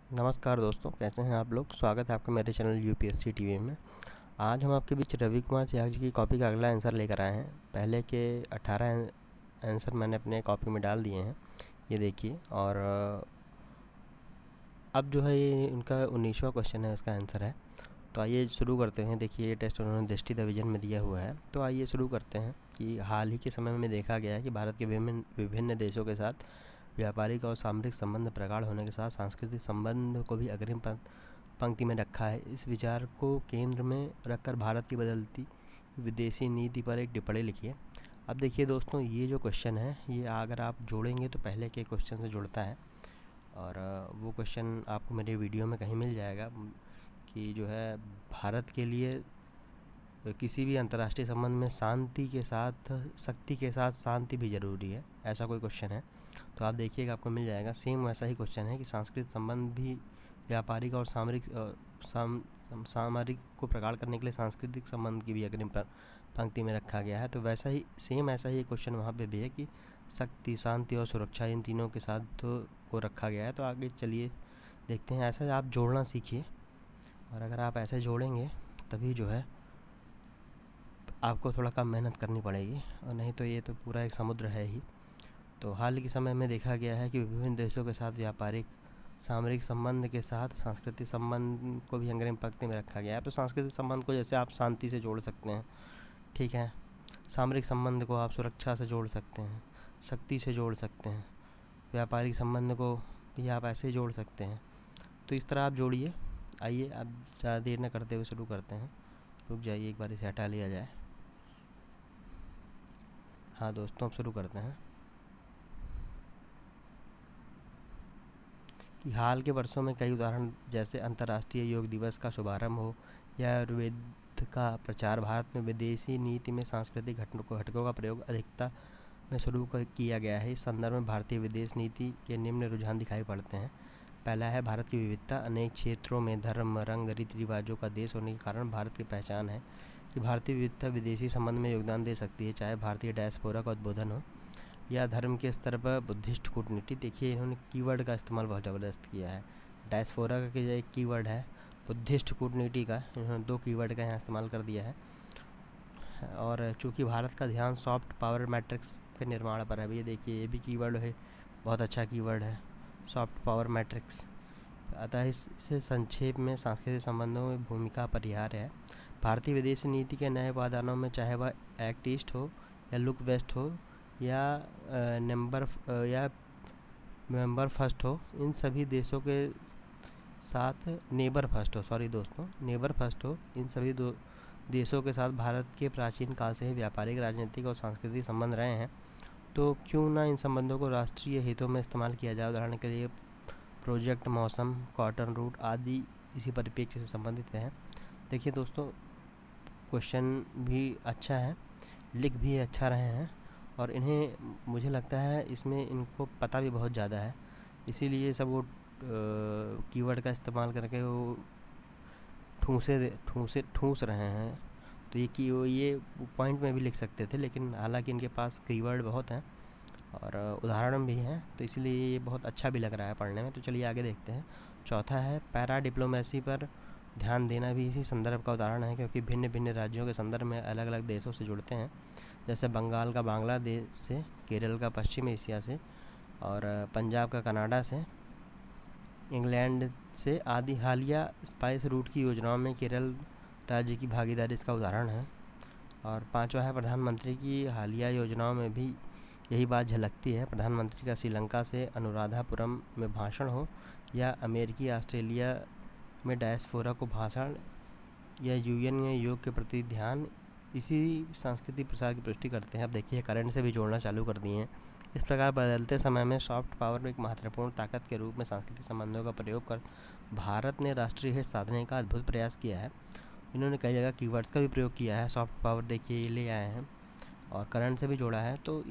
नमस्कार दोस्तों, कैसे हैं आप लोग। स्वागत है आपका मेरे चैनल यूपीएससी टीवी में। आज हम आपके बीच रवि कुमार त्याग जी की कॉपी का अगला आंसर लेकर आए हैं। पहले के 18 आंसर मैंने अपने कॉपी में डाल दिए हैं, ये देखिए। और अब जो है ये उनका 19वां क्वेश्चन है, उसका आंसर है। तो आइए शुरू करते हैं। देखिए ये टेस्ट उन्होंने दृष्टि डिवीजन में दिया हुआ है। तो आइए शुरू करते हैं कि हाल ही के समय में देखा गया है कि भारत के विभिन्न विभिन्न देशों के साथ व्यापारिक और सामरिक संबंध प्रगाढ़ होने के साथ सांस्कृतिक संबंध को भी अग्रिम पंक्ति में रखा है। इस विचार को केंद्र में रखकर भारत की बदलती विदेशी नीति पर एक टिप्पणी लिखिए। अब देखिए दोस्तों, ये जो क्वेश्चन है ये अगर आप जोड़ेंगे तो पहले के क्वेश्चन से जुड़ता है। और वो क्वेश्चन आपको मेरे वीडियो में कहीं मिल जाएगा कि जो है भारत के लिए किसी भी अंतर्राष्ट्रीय संबंध में शांति के साथ शक्ति के साथ शांति भी ज़रूरी है, ऐसा कोई क्वेश्चन है। तो आप देखिएगा, आपको मिल जाएगा। सेम वैसा ही क्वेश्चन है कि सांस्कृतिक संबंध भी व्यापारिक और सामरिक को प्रगाढ़ करने के लिए सांस्कृतिक संबंध की भी अग्रिम पंक्ति में रखा गया है। तो वैसा ही सेम ऐसा ही क्वेश्चन वहाँ पे भी है कि शक्ति, शांति और सुरक्षा, इन तीनों के साथ को रखा गया है। तो आगे चलिए देखते हैं। ऐसा आप जोड़ना सीखिए, और अगर आप ऐसे जोड़ेंगे तभी जो है आपको थोड़ा कम मेहनत करनी पड़ेगी, और नहीं तो ये तो पूरा एक समुद्र है ही। तो हाल के समय में देखा गया है कि विभिन्न देशों के साथ व्यापारिक सामरिक संबंध के साथ सांस्कृतिक संबंध को भी अग्रिम पंक्ति में रखा गया है। तो सांस्कृतिक संबंध को जैसे आप शांति से जोड़ सकते हैं, ठीक है। सामरिक संबंध को आप सुरक्षा से जोड़ सकते हैं, शक्ति से जोड़ सकते हैं। व्यापारिक संबंध को भी आप ऐसे ही जोड़ सकते हैं। तो इस तरह आप जोड़िए। आइए अब ज़्यादा देर न करते हुए शुरू करते हैं। रुक जाइए, एक बार इसे हटा लिया जाए। हाँ दोस्तों, अब शुरू करते हैं कि हाल के वर्षों में कई उदाहरण जैसे अंतर्राष्ट्रीय योग दिवस का शुभारंभ हो या आयुर्वेद का प्रचार, भारत में विदेशी नीति में सांस्कृतिक घटकों का प्रयोग अधिकता में शुरू किया गया है। इस संदर्भ में भारतीय विदेश नीति के निम्न रुझान दिखाई पड़ते हैं। पहला है भारत की विविधता। अनेक क्षेत्रों में धर्म, रंग, रीति रिवाजों का देश होने के कारण भारत की पहचान है कि भारतीय विविधता विदेशी संबंध में योगदान दे सकती है, चाहे भारतीय डायस्पोरा का उद्बोधन हो या धर्म के स्तर पर बुद्धिस्ट कूटनीति। देखिए इन्होंने कीवर्ड का इस्तेमाल बहुत ज़बरदस्त किया है। डायस्पोरा का जो एक कीवर्ड है, बुद्धिस्ट कूटनीति का, इन्होंने 2 कीवर्ड का यहाँ इस्तेमाल कर दिया है। और चूँकि भारत का ध्यान सॉफ्ट पावर मैट्रिक्स के निर्माण पर है, ये देखिए ये भी कीवर्ड है, बहुत अच्छा कीवर्ड है, सॉफ्ट पावर मैट्रिक्स। अतः इससे संक्षेप में सांस्कृतिक संबंधों में भूमिका अपरिहार्य है। भारतीय विदेशी नीति के नए पायदानों में चाहे वह एक्ट ईस्ट हो या लुक वेस्ट हो या या मेंबर फर्स्ट हो, इन सभी देशों के साथ नेबर फर्स्ट हो, सॉरी दोस्तों, नेबर फर्स्ट हो, इन सभी देशों के साथ भारत के प्राचीन काल से ही व्यापारिक, राजनीतिक और सांस्कृतिक संबंध रहे हैं। तो क्यों ना इन संबंधों को राष्ट्रीय हितों में इस्तेमाल किया जाए। उदाहरण के लिए प्रोजेक्ट मौसम, कॉटन रूट आदि इसी परिप्रेक्ष्य से संबंधित हैं। देखिए दोस्तों, क्वेश्चन भी अच्छा है, लिख भी अच्छा रहे हैं, और इन्हें मुझे लगता है इसमें इनको पता भी बहुत ज़्यादा है, इसीलिए सब वो कीवर्ड का इस्तेमाल करके वो ठूस रहे हैं। तो ये पॉइंट में भी लिख सकते थे, लेकिन हालांकि इनके पास कीवर्ड बहुत हैं और उदाहरण भी हैं, तो इसलिए ये बहुत अच्छा भी लग रहा है पढ़ने में। तो चलिए आगे देखते हैं। चौथा है पैरा डिप्लोमेसी पर ध्यान देना भी इसी संदर्भ का उदाहरण है, क्योंकि भिन्न भिन्न राज्यों के संदर्भ में अलग अलग देशों से जुड़ते हैं, जैसे बंगाल का बांग्लादेश से, केरल का पश्चिम एशिया से, और पंजाब का कनाडा से, इंग्लैंड से आदि। हालिया स्पाइस रूट की योजनाओं में केरल राज्य की भागीदारी इसका उदाहरण है। और पांचवा है प्रधानमंत्री की हालिया योजनाओं में भी यही बात झलकती है। प्रधानमंत्री का श्रीलंका से अनुराधापुरम में भाषण हो या अमेरिकी ऑस्ट्रेलिया में डायस्पोरा को भाषण या यूएन में योग के प्रति ध्यान, इसी सांस्कृतिक प्रसार की पुष्टि करते हैं। अब देखिए करंट से भी जोड़ना चालू कर दिए हैं। इस प्रकार बदलते समय में सॉफ्ट पावर एक महत्वपूर्ण ताकत के रूप में सांस्कृतिक संबंधों का प्रयोग कर भारत ने राष्ट्रीय हित साधने का अद्भुत प्रयास किया है। इन्होंने कई जगह कीवर्ड्स का भी प्रयोग किया है। सॉफ्ट पावर देखिए ये ले आए हैं, और करंट से भी जोड़ा है। तो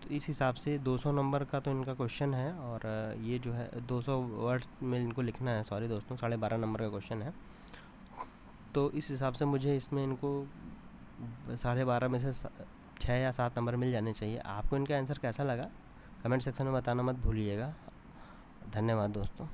इस हिसाब से 200 नंबर का तो इनका क्वेश्चन है, और ये जो है 200 वर्ड्स में इनको लिखना है। सॉरी दोस्तों, 12.5 नंबर का क्वेश्चन है। तो इस हिसाब से मुझे इसमें इनको 12.5 में से 6 या 7 नंबर मिल जाने चाहिए। आपको इनका आंसर कैसा लगा कमेंट सेक्शन में बताना मत भूलिएगा। धन्यवाद दोस्तों।